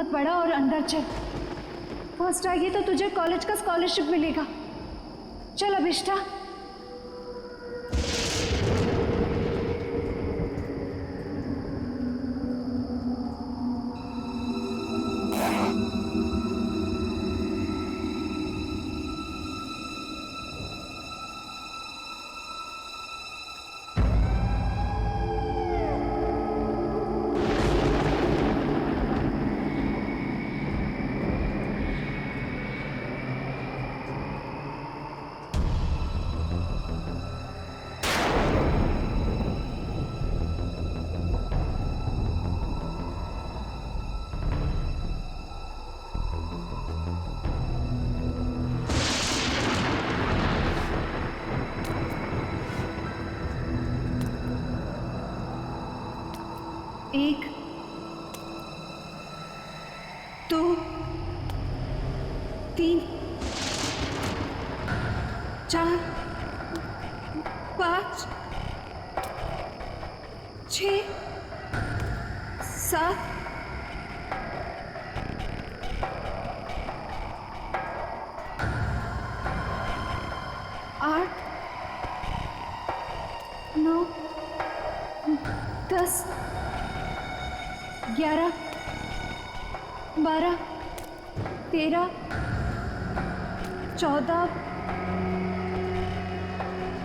मत बढ़ा और अंदर चल। फर्स्ट आएगी तो तुझे कॉलेज का स्कॉलरशिप मिलेगा। चल अभिष्ठा। एक, दो, तीन, चार, पाँच, 6, 7, 8, 9, 10, 11, 12, 13, 14,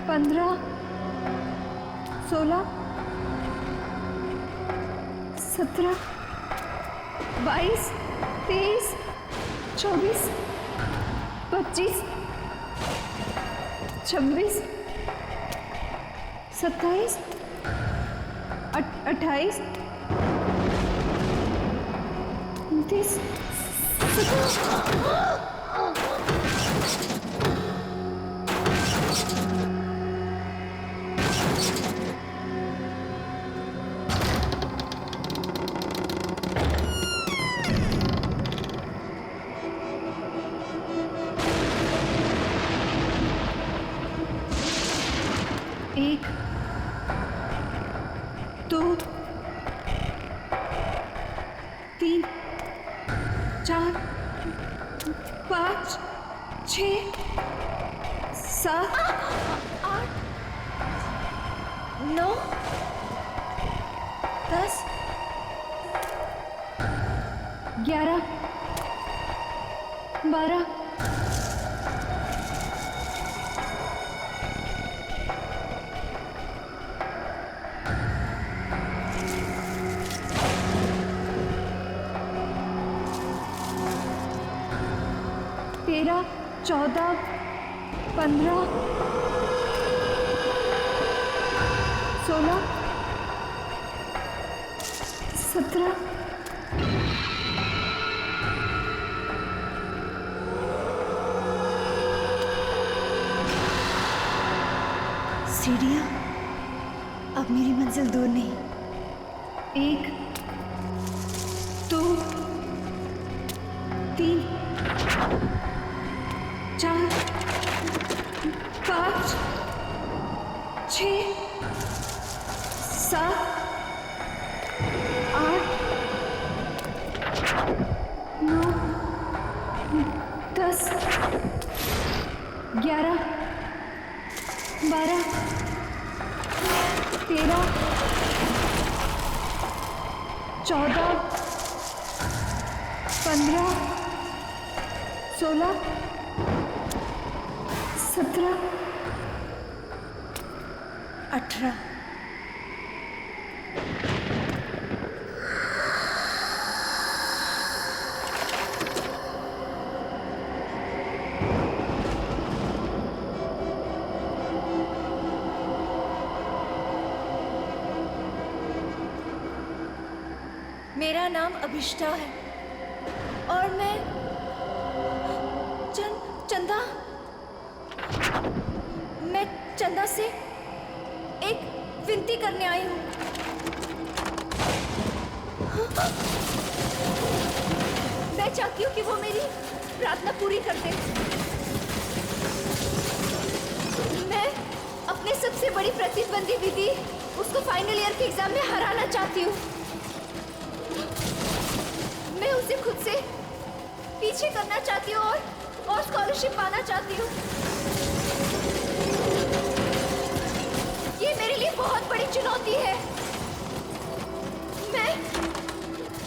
15, 16, 17, 22, 23, 24, 25, 26, 27, 28, 29, 1, 2, 3, 4, 5, 6, 7, 8, 9, 10, 11, 12, 13, 14, 15, 16, 17, सीढ़ियाँ, अब मेरी मंजिल दूर नहीं। 1, 2, 3, 4, 5, 6, 7, 8, 9, 10, 11, 12, 13, 14, 15, 16, 17, 18। मेरा नाम अभिष्ठा है और मैं चंदा से एक विनती करने आई हूँ। मैं चाहती हूँ कि वो मेरी प्रार्थना पूरी कर दे। मैं अपने सबसे बड़ी प्रतिद्वंदी विधि उसको फाइनल ईयर के एग्जाम में हराना चाहती हूँ। मैं उसे खुद से पीछे करना चाहती हूँ और स्कॉलरशिप पाना चाहती हूँ। ये मेरे लिए बहुत बड़ी चुनौती है।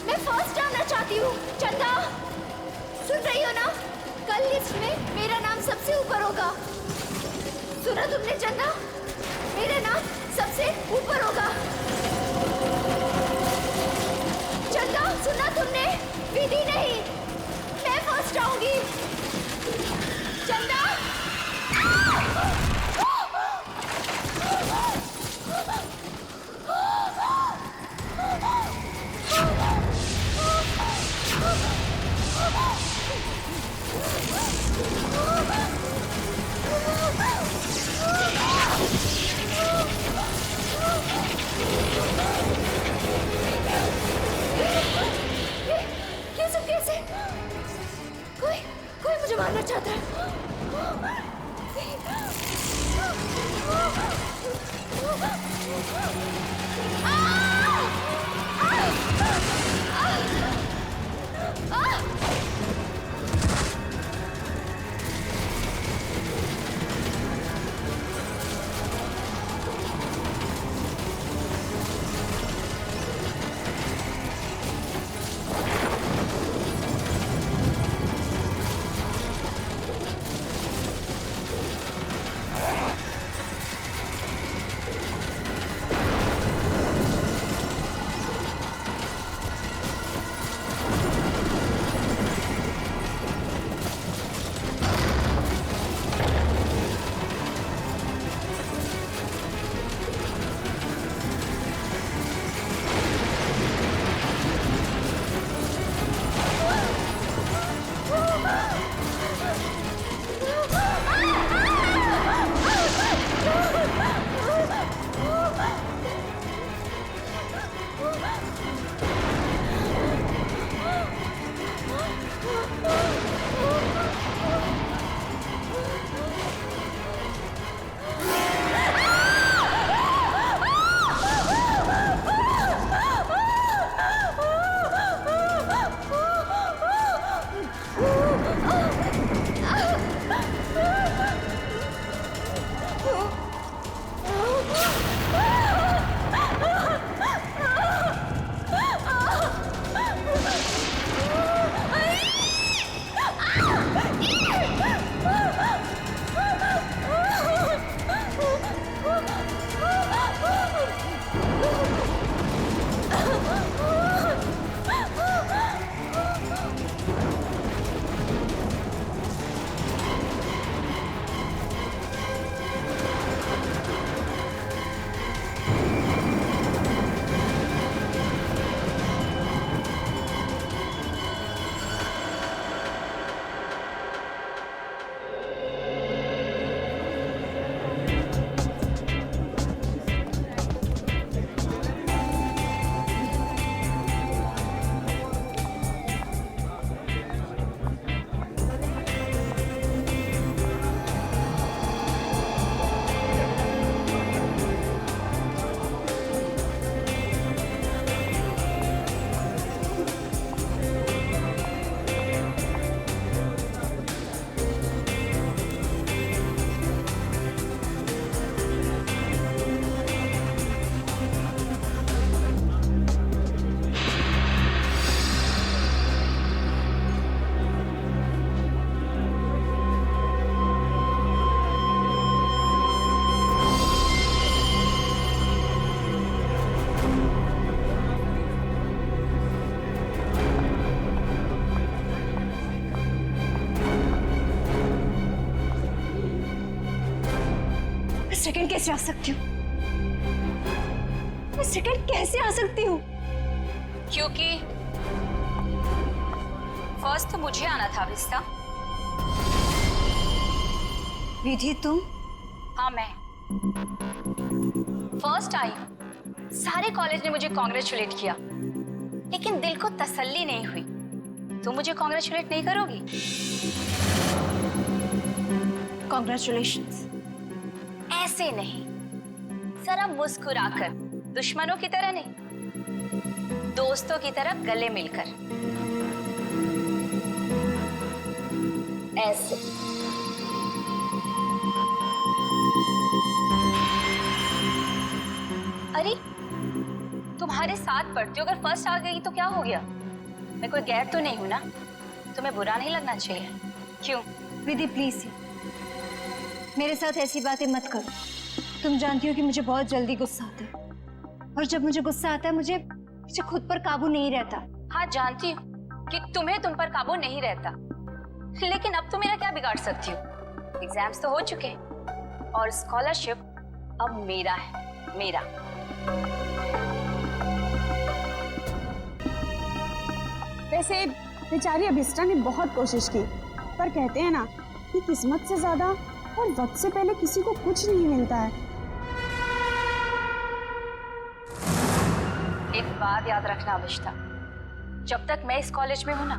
मैं फर्स्ट आना चाहती हूँ। चंदा, सुन रही हो ना? कल लिस्ट में मेरा नाम सबसे ऊपर होगा। सुना तुमने चंदा? मेरा नाम सबसे ऊपर होगा। चंदा, सुना तुमने? विधि नहीं, मैं फर्स्ट आऊंगी। चंदा, ये सब कैसे? कोई मुझे मारना चाहता है। सेकंड कैसे आ सकती हूँ? मैं सेकंड कैसे आ सकती हूँ? क्योंकि फर्स्ट तो मुझे आना था विस्ता। विधि तुम? हाँ, मैं फर्स्ट आई हूँ। सारे कॉलेज ने मुझे कॉन्ग्रेचुलेट किया, लेकिन दिल को तसल्ली नहीं हुई। तुम मुझे कॉन्ग्रेचुलेट नहीं करोगी? कॉन्ग्रेचुलेशंस। ऐसे नहीं, जरा मुस्कुराकर, दुश्मनों की तरह नहीं, दोस्तों की तरह गले मिलकर। ऐसे। अरे तुम्हारे साथ पढ़ती हो, अगर फर्स्ट आ गई तो क्या हो गया? मैं कोई गैर तो नहीं हूं ना, तुम्हें बुरा नहीं लगना चाहिए। क्यों? विधि प्लीज मेरे साथ ऐसी बातें मत करो। तुम जानती हो कि मुझे बहुत जल्दी गुस्सा आता है, और जब मुझे गुस्सा आता है मुझे खुद पर काबू नहीं रहता। हाँ जानती हूँ कि तुम्हें तुम पर काबू नहीं रहता, लेकिन अब तुम मेरा क्या बिगाड़ सकती हो? एग्जाम्स तो हो चुके हैं और स्कॉलरशिप अब मेरा है, मेरा। वैसे बेचारी अभिष्टा ने बहुत कोशिश की, पर कहते हैं ना कि किस्मत से ज्यादा और वक्त से पहले किसी को कुछ नहीं मिलता है। एक बात याद रखना अभिष्टा, जब तक मैं इस कॉलेज में हूं ना,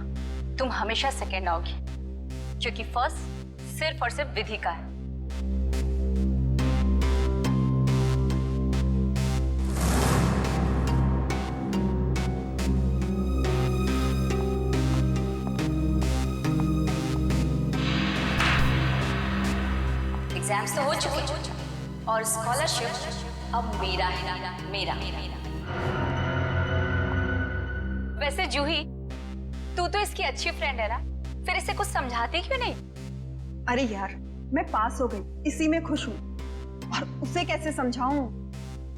तुम हमेशा सेकेंड आओगी, क्योंकि फर्स्ट सिर्फ और सिर्फ विधि का है। एग्जाम्स तो हो चुके हैं और स्कॉलरशिप अब मेरा है, मेरा। वैसे जूही, तू तो इसकी अच्छी फ्रेंड है ना, फिर इसे कुछ समझाती क्यों नहीं? अरे यार, मैं पास हो गई, इसी में खुश हूँ, और उसे कैसे समझाऊं?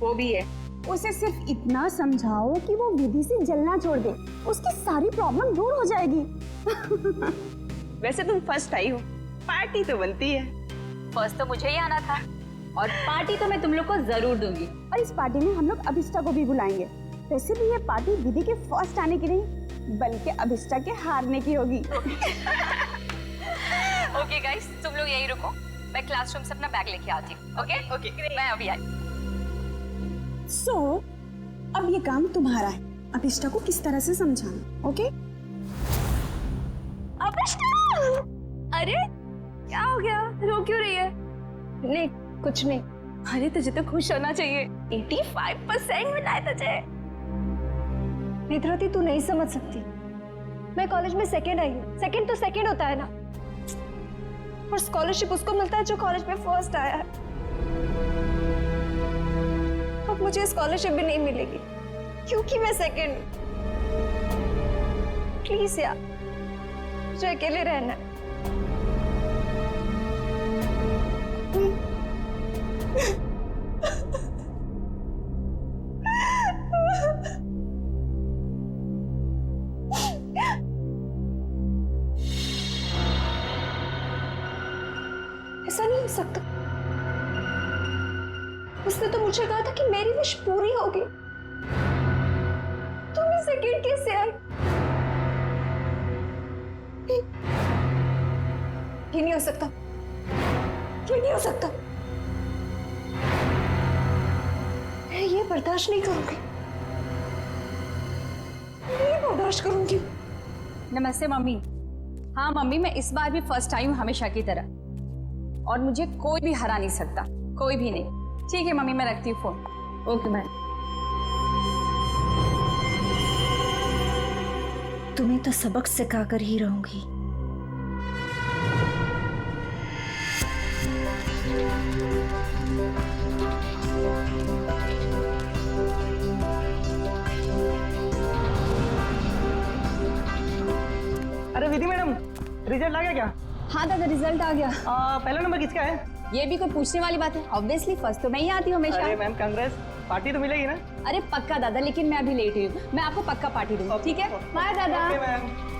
वो भी है, उसे सिर्फ इतना समझाओ कि वो विधि से जलना छोड़ दे, उसकी सारी प्रॉब्लम दूर हो जाएगी। वैसे तुम फर्स्ट आई हो, पार्टी तो बनती है। फर्स्ट तो मुझे ही आना था, और पार्टी तो मैं तुम लोग को जरूर दूंगी। और इस पार्टी में हम लोग अभिष्टा को भी बुलाएंगे। वैसे भी ये पार्टी विधि के फर्स्ट आने की नहीं, बल्कि अभिष्टा के हारने की होगी। ओके गाइस, तुम लोग यहीं रुको, मैं क्लासरूम से अपना बैग लेके आती हूँ। ओके, मैं अभी आई। सो अब ये काम तुम्हारा है, अभिष्टा को किस तरह से समझाना। ओके? अभिष्टा! अरे क्या हो गया, रो क्यों रही है? नहीं कुछ नहीं। अरे तुझे तो खुश होना चाहिए, 85% मिला है तुझे। नेत्रवती, तू नहीं समझ सकती, मैं कॉलेज में सेकंड आई हूँ। सेकंड तो सेकंड होता है ना, और स्कॉलरशिप उसको मिलता है जो कॉलेज में फर्स्ट आया है। अब मुझे स्कॉलरशिप भी नहीं मिलेगी क्योंकि मैं सेकंड हूँ। प्लीज यार, मुझे अकेले रहना है। ऐसा नहीं हो सकता, उसने तो मुझे कहा था कि मेरी विश पूरी होगी। तुम ही सेकंड कैसे आई? ये नहीं हो सकता, ये नहीं हो सकता। मैं ये बर्दाश्त नहीं करूंगी, नहीं बर्दाश्त करूंगी। नमस्ते मम्मी। हाँ मम्मी, मैं इस बार भी फर्स्ट आई हूँ हमेशा की तरह, और मुझे कोई भी हरा नहीं सकता, कोई भी नहीं। ठीक है मम्मी, मैं रखती हूँ फोन। Okay bye. तुम्हें तो सबक सिखाकर ही रहूंगी। अरे विधि मैडम, रिजल्ट आ गया क्या? हाँ दादा, रिजल्ट आ गया। पहला नंबर किसका है? ये भी कोई पूछने वाली बात है? ऑब्वियसली फर्स्ट तो मैं ही आती हूँ हमेशा। अरे मैम कांग्रेस, पार्टी तो मिलेगी ना? अरे पक्का दादा, लेकिन मैं अभी लेट हुई हूँ, मैं आपको पक्का पार्टी दूंगी। ठीक है, बाय दादा। Okay ma'am.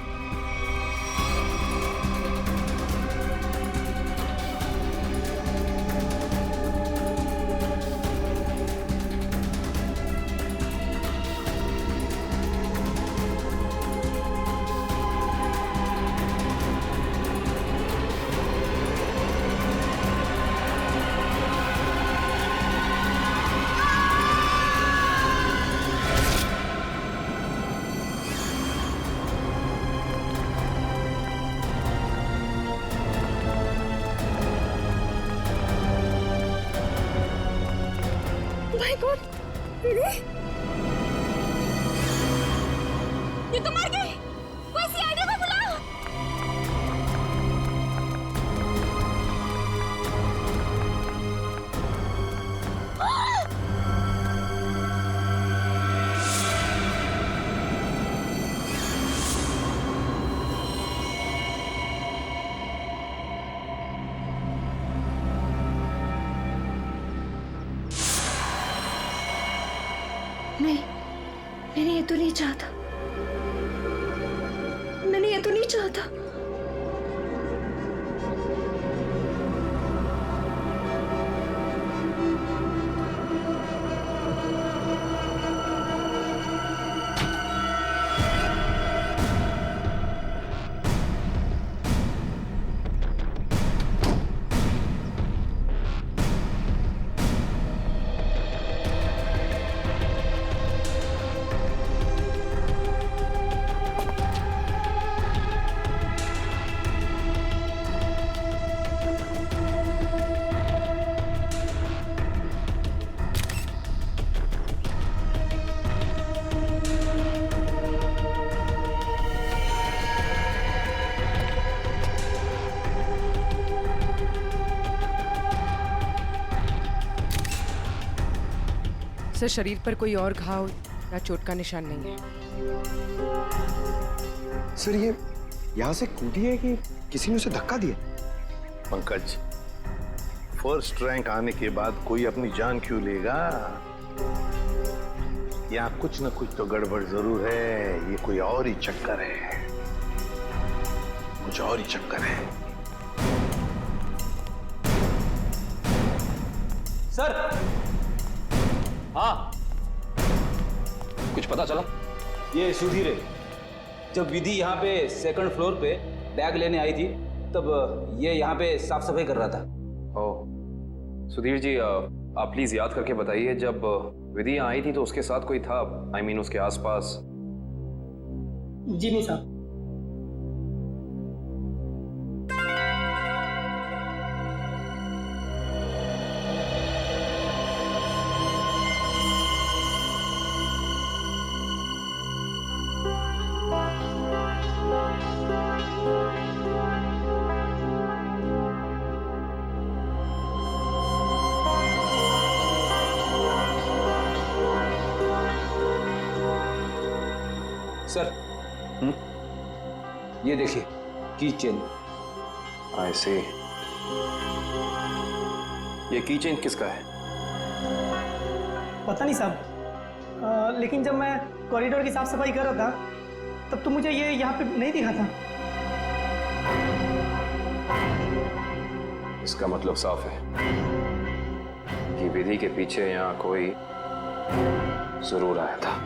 मैंने ये तो नहीं चाहता, मैंने ये तो नहीं चाहता। सर, शरीर पर कोई और घाव या चोट का निशान नहीं है। सर, ये यहाँ से कूदी है कि किसी ने उसे धक्का दिया? पंकज, फर्स्ट रैंक आने के बाद कोई अपनी जान क्यों लेगा? यहाँ कुछ न कुछ तो गड़बड़ जरूर है। ये कोई और ही चक्कर है, कुछ और ही चक्कर है। सर, हाँ, कुछ पता चला? ये सुधीर है। जब विधि यहाँ पे सेकंड फ्लोर पे बैग लेने आई थी तब ये यहाँ पे साफ सफाई कर रहा था। ओह, सुधीर जी, आप प्लीज याद करके बताइए, जब विधि यहाँ आई थी तो उसके साथ कोई था? I mean, उसके आसपास? जी नहीं साहब। सर, ये देखिए, की चेन। I see। ये की चेन किसका है? पता नहीं साहब, लेकिन जब मैं कॉरिडोर की साफ सफाई कर रहा था तब तो मुझे ये यहाँ पे नहीं दिखा था। इसका मतलब साफ है कि विधि के पीछे यहाँ कोई जरूर आया था।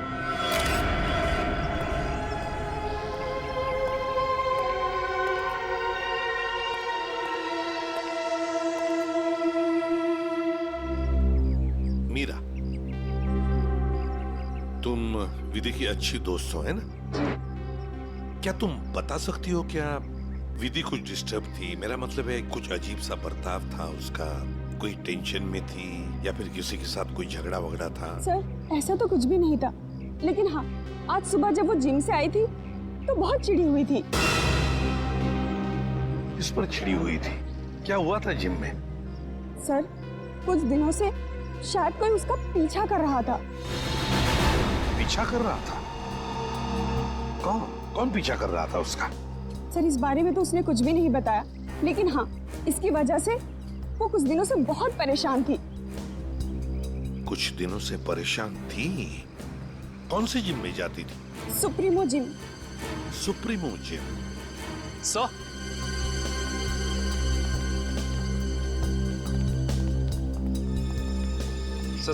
मीरा, तुम विधि की अच्छी दोस्त हो, है ना? क्या तुम बता सकती हो क्या विधि कुछ डिस्टर्ब थी? मेरा मतलब है, कुछ अजीब सा बर्ताव था उसका, कोई टेंशन में थी या फिर किसी के साथ कोई झगड़ा वगड़ा था? सर, ऐसा तो कुछ भी नहीं था, लेकिन हाँ, आज सुबह जब वो जिम से आई थी तो बहुत चिढ़ी हुई थी। इस पर चिड़ी हुई थी? क्या हुआ था जिम में? सर, कुछ दिनों से शायद कोई उसका पीछा कर रहा था। पीछा कर रहा था? कौन कौन पीछा कर रहा था उसका? सर, इस बारे में तो उसने कुछ भी नहीं बताया, लेकिन हाँ, इसकी वजह से वो कुछ दिनों से बहुत परेशान थी। कुछ दिनों से परेशान थी? कौन से जिम में जाती थी? Supremo gym. Supremo gym? Sir,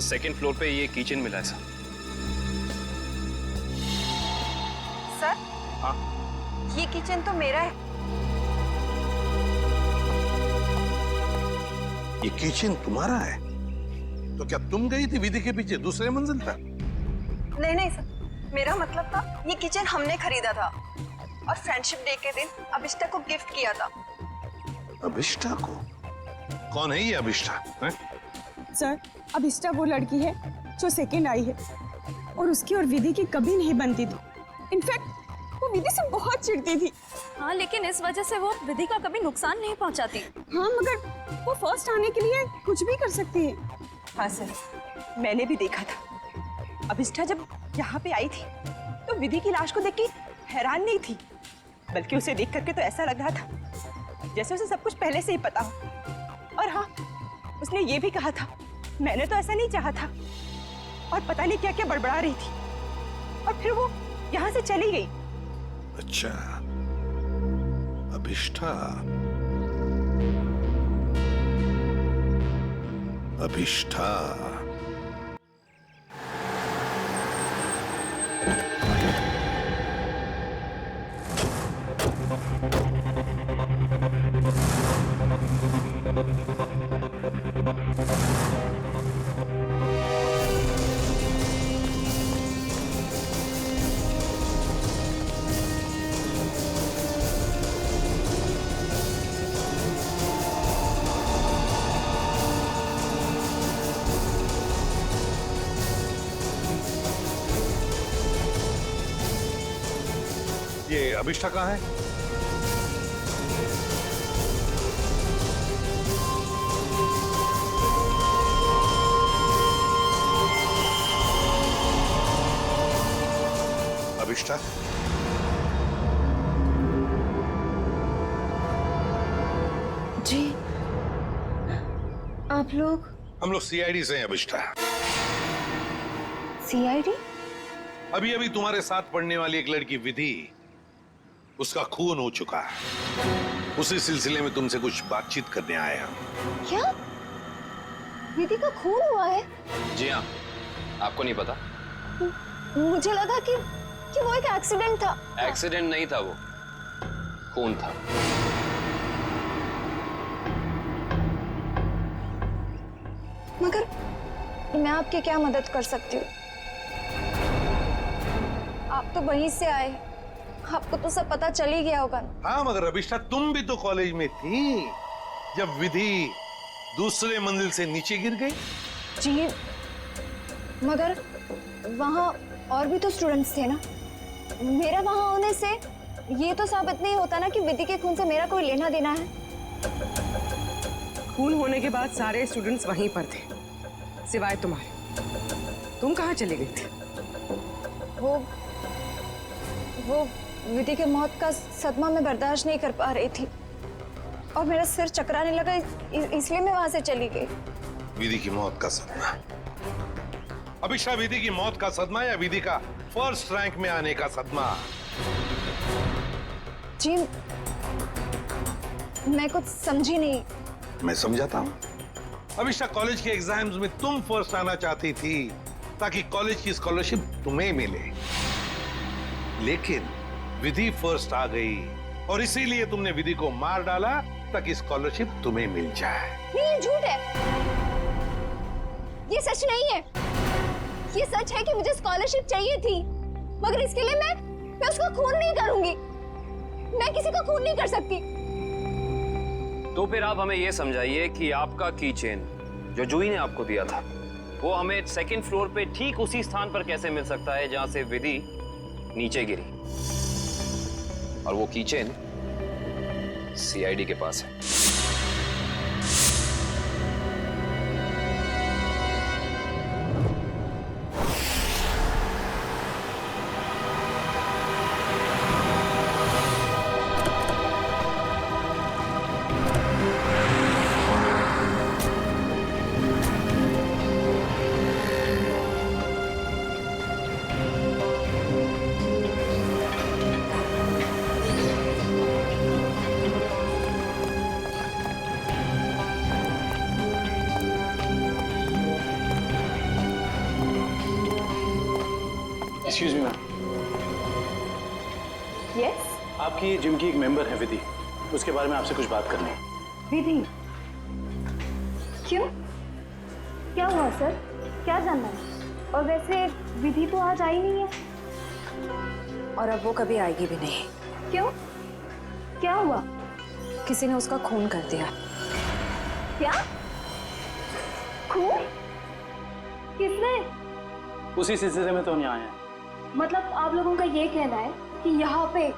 second floor पे ये किचन मिला है सर। सर, हाँ, ये किचन तो मेरा है। ये किचन तुम्हारा है? तो क्या तुम गई थी विधि के पीछे दूसरे मंजिल पर? नहीं सर, मेरा मतलब था ये किचन हमने खरीदा था और फ्रेंडशिप डे के दिन अभिष्टा को गिफ्ट किया था। अभिष्टा को? कौन है ये अभिष्टा? है? सर, अभिष्टा वो लड़की है जो सेकंड आई है और उसकी और विधि की कभी नहीं बनती थी। इनफैक्ट वो विधि से बहुत चिढ़ती थी। हाँ, लेकिन इस वजह से वो विधि का कभी नुकसान नहीं पहुंचाती। हाँ, मगर वो फर्स्ट आने के लिए कुछ भी कर सकती है। हाँ सर, मैंने भी देखा था। अभिष्टा जब यहाँ पे आई थी तो विधि की लाश को देख के हैरान नहीं थी, बल्कि उसे देख करके तो ऐसा लग रहा था जैसे उसे सब कुछ पहले से ही पता हो। और हाँ, उसने ये भी कहा था, मैंने तो ऐसा नहीं चाहा था, और पता नहीं क्या क्या बड़बड़ा रही थी। और फिर वो यहाँ से चली गई। अच्छा, अभिष्ठा। अभिष्ठा। ये अभिष्ठा कहाँ है? अभिष्ठा? जी, आप लोग? हम लोग सीआईडी से हैं अभिष्ठा। सीआईडी? अभी अभी तुम्हारे साथ पढ़ने वाली एक लड़की विधि, उसका खून हो चुका है। उसी सिलसिले में तुमसे कुछ बातचीत करने आए हम। क्या? विधि का खून हुआ है? जी हाँ, आपको नहीं पता? मुझे लगा कि वो एक एक्सीडेंट था। एक्सीडेंट नहीं था, वो खून था। मगर मैं आपकी क्या मदद कर सकती हूँ? आप तो वहीं से आए, आपको तो सब पता चल ही गया होगा। हाँ, मगर अभिष्ठा तुम भी तो कॉलेज में थी जब विधि दूसरे मंजिल से नीचे गिर गई। जी, मगर वहाँ और भी तो स्टूडेंट्स थे ना। मेरा वहाँ होने से ये तो साबित नहीं होता ना कि विधि के खून से मेरा कोई लेना देना है। खून होने के बाद सारे स्टूडेंट्स वहीं पर थे, सिवाय तुम्हारे। तुम कहाँ चले गए थे? वो विधि के मौत का सदमा मैं बर्दाश्त नहीं कर पा रही थी और मेरा सिर चकराने लगा, इसलिए मैं वहां से चली गई। विधि की मौत का सदमा? अभिष्ठा, विधि की मौत का सदमा या विधि का फर्स्ट रैंक में आने का सदमा? जी, मैं कुछ समझी नहीं। मैं समझाता हूँ। अभिष्ठा, कॉलेज के एग्जाम्स में तुम फर्स्ट आना चाहती थी ताकि कॉलेज की स्कॉलरशिप तुम्हें मिले, लेकिन विधि फर्स्ट आ गई और इसीलिए तुमने विधि को मार डाला ताकि स्कॉलरशिप तुम्हें मिल जाए। नहीं, ये झूठ है, ये सच नहीं है। ये सच है कि मुझे स्कॉलरशिप चाहिए थी, मगर इसके लिए मैं उसको खून नहीं करूंगी। मैं किसी को खून नहीं कर सकती। तो फिर आप हमें ये समझाइए कि आपका की चेन जो जूही ने आपको दिया था, वो हमें सेकंड फ्लोर पे ठीक उसी स्थान पर कैसे मिल सकता है जहां से विधि नीचे गिरी? और वो की चेन सीआईडी के पास है। Excuse me ma'am. यस? आपकी जिम की एक मेंबर है विधि, उसके बारे में आपसे कुछ बात करनी है। विधि? क्यों? क्या हुआ सर? क्या जानना है? और वैसे विधि तो आज आई नहीं है और अब वो कभी आएगी भी नहीं। क्यों? क्या हुआ? किसी ने उसका खून कर दिया। क्या? खून? किसने? उसी सिलसिले में तो हम यहाँ आए हैं। मतलब आप लोगों का ये कहना है कि यहाँ पे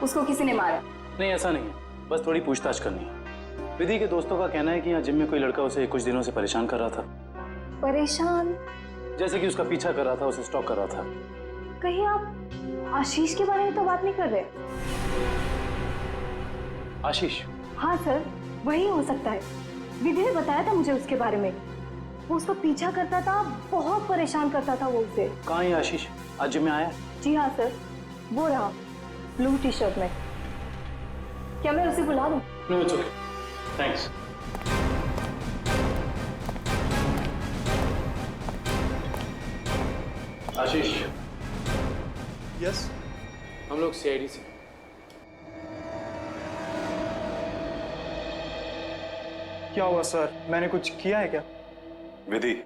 उसको किसी ने मारा? नहीं, ऐसा नहीं है, बस थोड़ी पूछताछ करनी है। विधि के दोस्तों का कहना है कि यहाँ जिम में कोई लड़का उसे कुछ दिनों से परेशान कर रहा था। परेशान? जैसे कि उसका पीछा कर रहा था, उसे स्टॉक कर रहा था। कहीं आप आशीष के बारे में तो बात नहीं कर रहे? आशीष? हाँ सर, वही हो सकता है। विधि ने बताया था मुझे उसके बारे में। वो उसका पीछा करता था, बहुत परेशान करता था वो उसे। कहाँ है आशीष? आज जिम में आया? जी हाँ सर, वो रहा ब्लू टी शर्ट में। क्या मैं उसे बुला दूं? No it's okay, thanks. Ashish. Yes. हम लोग सीआईडी से। क्या हुआ सर, मैंने कुछ किया है क्या? विधि,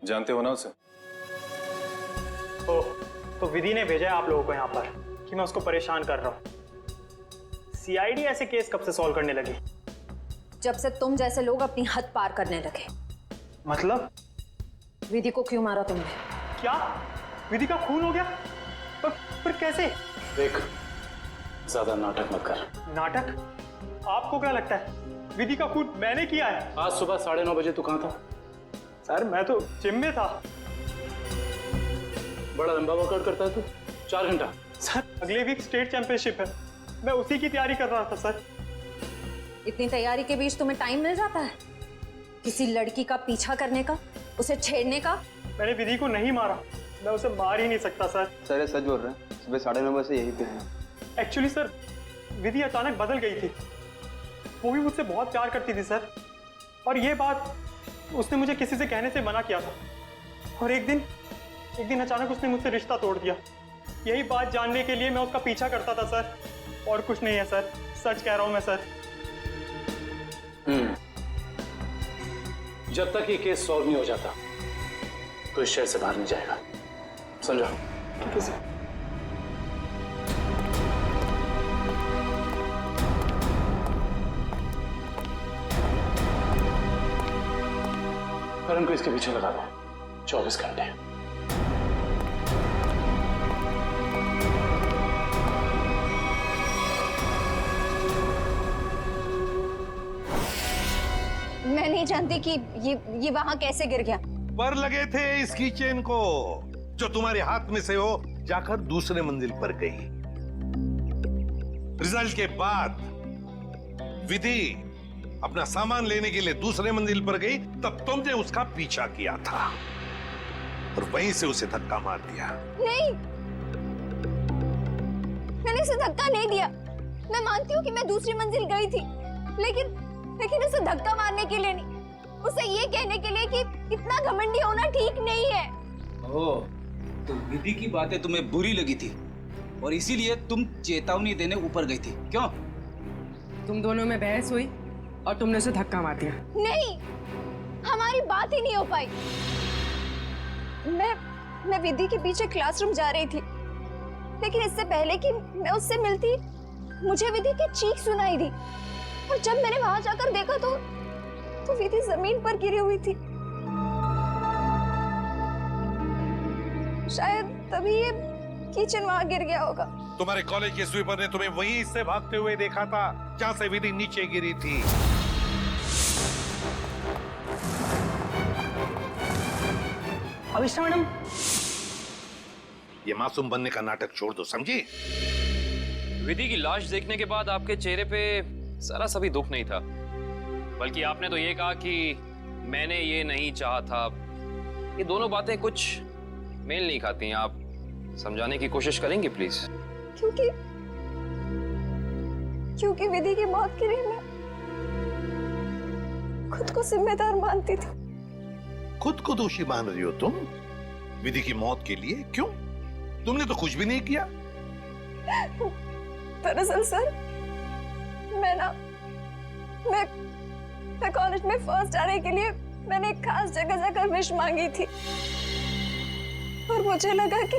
जानते हो ना उसे? ओह, तो विधि ने भेजा है आप लोगों को यहाँ पर कि मैं उसको परेशान कर रहा हूँ। सीआईडी ऐसे केस कब से सॉल्व करने लगी? जब से तुम जैसे लोग अपनी हद पार करने लगे। मतलब? विधि को क्यों मारा तुमने? क्या विधि का खून हो गया? पर कैसे? देख, ज्यादा नाटक मत कर। नाटक? आपको क्या लगता है विधि का खून मैंने किया है? आज सुबह 9:30 बजे तू कहाँ था? सर मैं तो जिम में था। बड़ा लंबा वर्कआउट करता है तू, 4 घंटा। सर अगले वीक स्टेट चैंपियनशिप है, मैं उसी की तैयारी कर रहा था सर। इतनी तैयारी के बीच तुम्हें टाइम मिल जाता है किसी लड़की का पीछा करने का, उसे छेड़ने का? मैंने विधि को नहीं मारा, मैं उसे मार ही नहीं सकता सर। सर ये सच बोल रहे हैं, सुबह 9:30 बजे यहीं पे हैं। एक्चुअली सर विधि अचानक बदल गई थी, वो भी मुझसे बहुत प्यार करती थी सर, और ये बात उसने मुझे किसी से कहने से मना किया था, और एक दिन अचानक उसने मुझसे रिश्ता तोड़ दिया। यही बात जानने के लिए मैं उसका पीछा करता था सर, और कुछ नहीं है सर, सच कह रहा हूं मैं सर। जब तक ये केस सॉल्व नहीं हो जाता तो इस शहर से बाहर नहीं जाएगा, समझो? ठीक है सर। करण को इसके पीछे लगा दो 24 घंटे। मैं नहीं जानती कि ये वहां कैसे गिर गया। पर लगे थे इसकी चेन को, जो तुम्हारे हाथ में से हो जाकर दूसरे मंजिल पर गई। रिजल्ट के बाद विधि अपना सामान लेने के लिए दूसरे मंजिल पर गई, तब तुमने उसका पीछा किया था और वहीं से उसे धक्का मार दिया। नहीं, मैंने उसे धक्का नहीं दिया। मैं मानती हूँ कि मैं दूसरी मंजिल गई थी, लेकिन उसे धक्का मारने के लिए नहीं, उसे ये कहने के लिए कि इतना घमंडी होना ठीक नहीं है। ओह, तो विधि की बातें तुम्हें बुरी लगी थी और इसीलिए तुम चेतावनी देने ऊपर गई थी, क्यों? तुम दोनों में बहस हुई और तुमने उसे धक्का मार दिया। नहीं, हमारी बात ही नहीं हो पाई। मैं विधि के पीछे क्लासरूम जा रही थी, लेकिन इससे पहले कि मैं उससे मिलती मुझे विधि की चीख सुनाई दी, और जब मैंने वहां जाकर देखा तो विधि जमीन पर गिरी हुई थी। शायद तभी ये किचन वहां गिर गया होगा। तुम्हारे कॉलेज के स्वीपर ने तुम्हें वहीं से भागते हुए देखा था जहां से विधि नीचे गिरी थी। अविष्टा मैडम, ये मासूम बनने का नाटक छोड़ दो, समझी? विधि की लाश देखने के बाद आपके चेहरे पे जरा सा भी दुख नहीं था, बल्कि आपने तो ये कहा कि मैंने ये नहीं चाहा था। ये दोनों बातें कुछ मेल नहीं खाती। आप समझाने की कोशिश करेंगे प्लीज? क्योंकि विधि की मौत के लिए मैं खुद को जिम्मेदार मानती थी। खुद को दोषी मान रही हो तुम विधि की मौत के लिए? क्यों? तुमने तो कुछ भी नहीं किया। दरअसल सर, मैं कॉलेज में फर्स्ट आने के लिए मैंने एक खास जगह जाकर विश मांगी थी, और मुझे लगा कि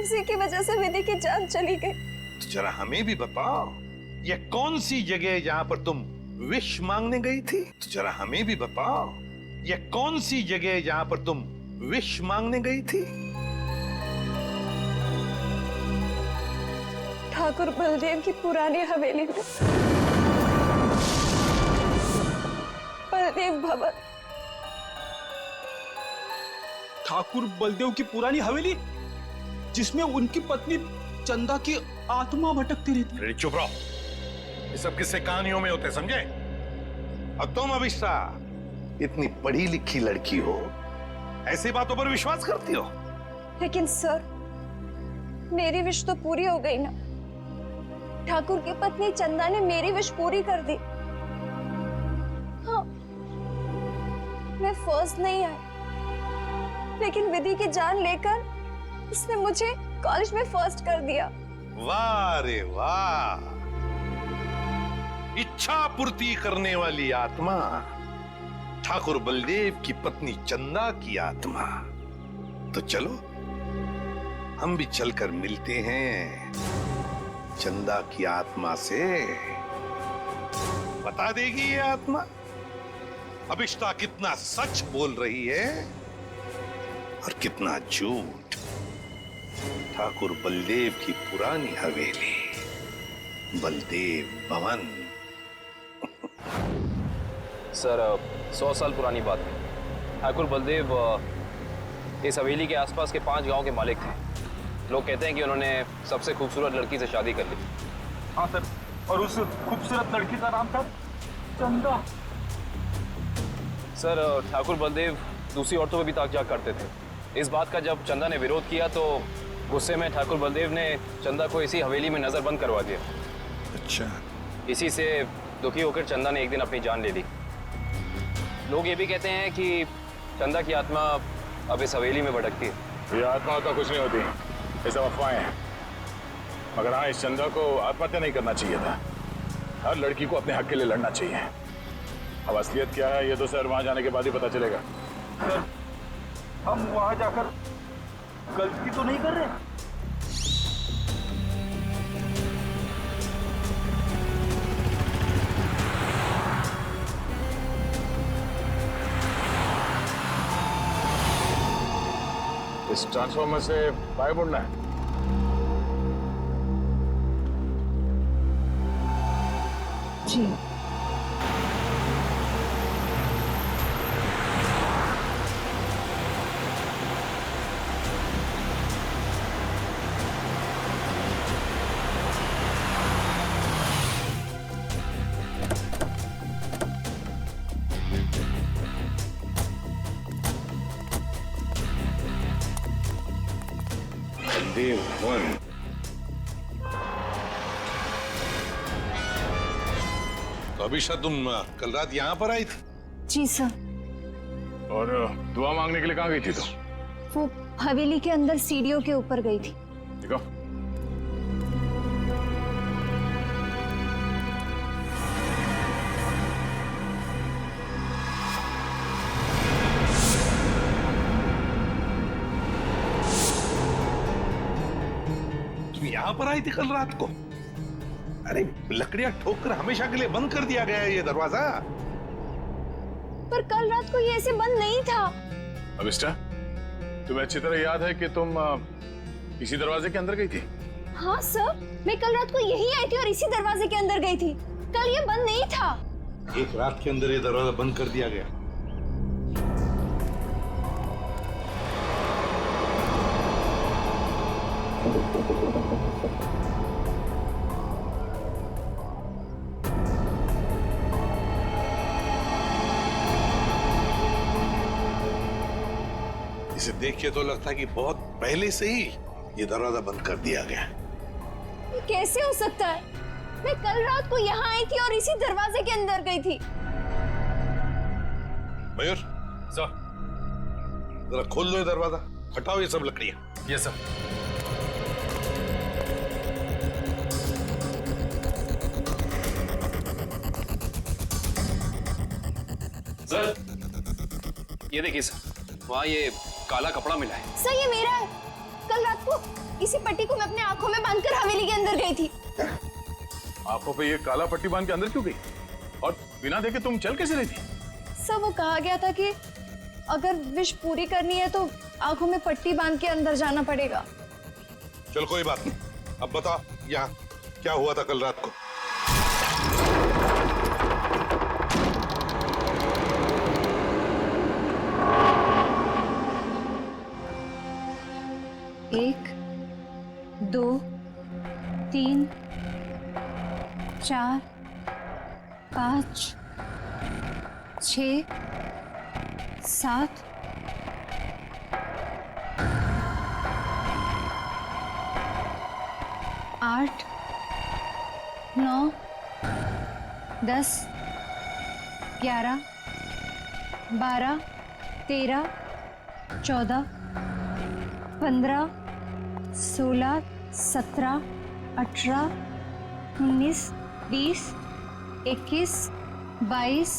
उसी की वजह से विधि की जान चली गई। तो जरा हमें भी बताओ, ये कौन सी जगह है जहां पर तुम विश मांगने गई थी? तो जरा हमें भी बताओ, ये कौन सी जगह है जहां पर तुम विश मांगने गई थी? ठाकुर बलदेव की पुरानी हवेली में, बलदेव भवन। ठाकुर बलदेव की पुरानी हवेली, जिसमें उनकी पत्नी चंदा की आत्मा भटकती रहती। अरे चुप रहो, ये सब किस्से कहानियों में होते, समझे? और तुम अविष्टा इतनी पढ़ी लिखी लड़की हो, ऐसी बातों पर विश्वास करती हो? लेकिन सर, मेरी विश तो पूरी हो गई ना। ठाकुर की पत्नी चंदा ने मेरी विश पूरी कर दी। हाँ, मैं फर्स्ट नहीं आई, लेकिन विधि की जान लेकर उसने मुझे कॉलेज में फर्स्ट कर दिया। वाह रे वाह, इच्छा पूर्ति करने वाली आत्मा, ठाकुर बलदेव की पत्नी चंदा की आत्मा। तो चलो हम भी चलकर मिलते हैं चंदा की आत्मा से। बता देगी ये आत्मा अभिष्टा कितना सच बोल रही है और कितना झूठ। ठाकुर बलदेव की पुरानी हवेली, बलदेव भवन। सर 100 साल पुरानी बात है। ठाकुर बलदेव इस हवेली के आसपास के 5 गांव के मालिक थे। लोग कहते हैं कि उन्होंने सबसे खूबसूरत लड़की से शादी कर ली। हाँ सर, और उस खूबसूरत लड़की का नाम था चंदा। सर ठाकुर बलदेव दूसरी औरतों पे भी ताक झाक करते थे। इस बात का जब चंदा ने विरोध किया तो गुस्से में ठाकुर बलदेव ने चंदा को इसी हवेली में नजरबंद करवा दिया। अच्छा। इसी से दुखी होकर चंदा ने एक दिन अपनी जान ले ली। लोग ये भी कहते हैं कि चंदा की आत्मा अब इस हवेली में भटकती है। ये आत्मा का कुछ नहीं होती, ये सब अफवाहें हैं। मगर हाँ, इस चंदा को आत्महत्या नहीं करना चाहिए था। हर लड़की को अपने हक के लिए लड़ना चाहिए। अब असलियत क्या है ये तो सर वहां जाने के बाद ही पता चलेगा। सर, हम वहां जाकर गलती तो नहीं कर रहे? इस ट्रांसफॉर्मर से बाहर मुड़ना है। जी। बलदेव भवन। तो अभिषा तुम कल रात यहाँ पर आई थी? जी सर। और दुआ मांगने के लिए कहाँ गई थी तो? वो हवेली के अंदर सीढ़ियों के ऊपर गई थी। देखो, तुम यहाँ पर आई थी कल रात को? अरे लकड़ियां ठोककर हमेशा के लिए बंद कर दिया गया है ये दरवाजा। पर कल रात को ये ऐसे बंद नहीं था। अभिष्टा, तुम्हें अच्छी तरह याद है कि तुम इसी दरवाजे के अंदर गई थी? हाँ सर, मैं कल रात को यही आई थी और इसी दरवाजे के अंदर गई थी। कल ये बंद नहीं था। एक रात के अंदर ये दरवाजा बंद कर दिया गया। इसे देख के तो लगता है कि बहुत पहले से ही ये दरवाजा बंद कर दिया गया। ये कैसे हो सकता है? मैं कल रात को यहाँ आई थी और इसी दरवाजे के अंदर गई थी। मयूर सर, जरा खोल लो ये दरवाजा, हटाओ ये सब लकड़ियां। Yes sir. सर ये देखिए सर, वहाँ ये काला कपड़ा मिला है। सर ये मेरा है। कल रात को इसी पट्टी को मैं अपने आंखों में बांधकर हवेली के अंदर गई थी। आंखों पे ये काला पट्टी बांध के अंदर क्यों गई? और बिना देखे तुम चल कैसे रही थी? सर वो कहा गया था कि अगर विश पूरी करनी है तो आंखों में पट्टी बांध के अंदर जाना पड़ेगा। चल कोई बात नहीं, अब बता यहाँ क्या हुआ था कल रात को? एक, दो, तीन, चार, 5, 6, 7, 8 9 10 11 12 13 14 15 16 17 18 19 20 21 22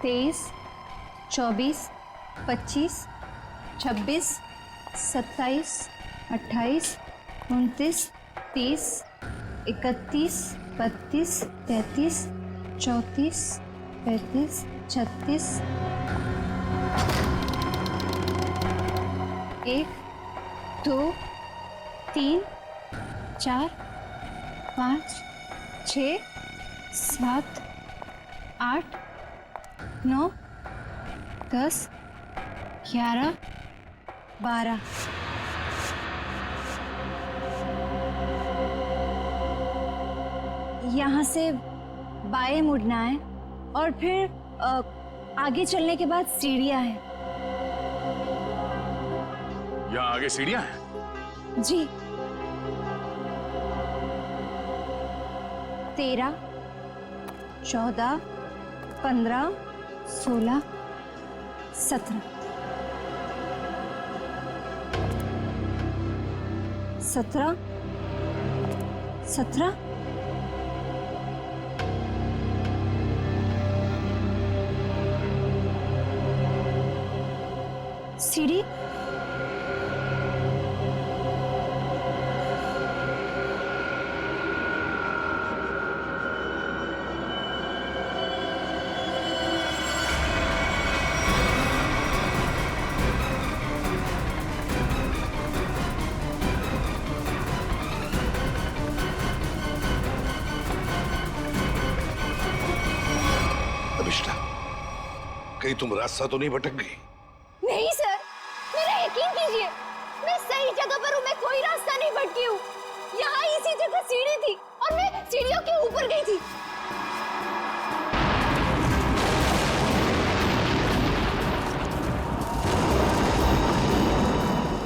23 24 25 26 27 28 29 30 31 32 33 34 35 36 1 2 3 4 5 6 7 8 9 10 11 12 यहाँ से बाएं मुड़ना है और फिर आगे चलने के बाद सीढ़ियाँ हैं। यहाँ आगे सीढ़ियाँ हैं? जी 13 14 15 16 17 17 17 सीढ़ी अभिष्टा, कहीं तुम रास्ता तो नहीं भटक गई? नहीं सर, मेरा यकीन कीजिए, मैं सही जगह पर हूँ। मैं कोई रास्ता नहीं भटकी हूँ। यहाँ इसी जगह सीढ़ी थी और मैं सीढ़ियों के ऊपर गई थी।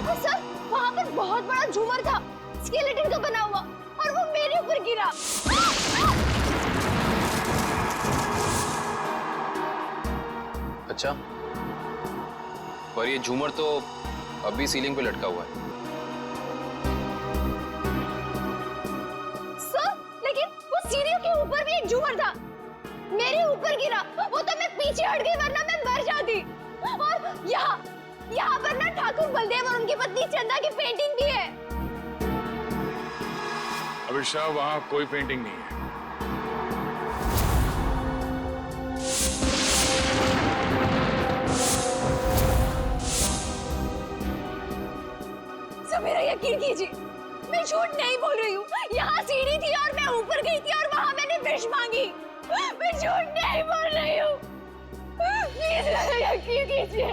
और सर, वहाँ पर बहुत बड़ा झूमर था, स्केलेटन का बना हुआ, और वो मेरे ऊपर गिरा। अच्छा, पर ये झूमर तो अभी सीलिंग पे लटका हुआ है। सर, लेकिन वो सीढ़ियों के ऊपर भी एक झूमर था, मेरे ऊपर गिरा। वो तो मैं पीछे हट गई, वरना मैं मर जाती। और यहाँ पर ना ठाकुर बलदेव और उनकी पत्नी चंदा की पेंटिंग भी है। अभिषा, वहाँ कोई पेंटिंग नहीं है। मेरा यकीन कीजिए, मैं झूठ नहीं बोल रही हूँ। यहाँ सीढ़ी थी और मैं ऊपर गई थी और वहाँ मैंने विश मांगी। मैं झूठ नहीं बोल रही हूँ। प्लीज मेरा यकीन कीजिए।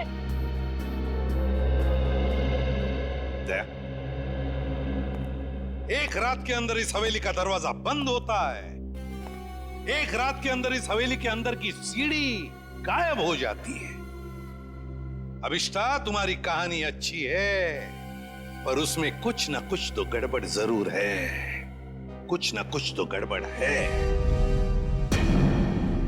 एक रात के अंदर इस हवेली का दरवाजा बंद होता है, एक रात के अंदर इस हवेली के अंदर की सीढ़ी गायब हो जाती है। अभिष्टा, तुम्हारी कहानी अच्छी है, पर उसमें कुछ ना कुछ तो गड़बड़ जरूर है। कुछ ना कुछ तो गड़बड़ है।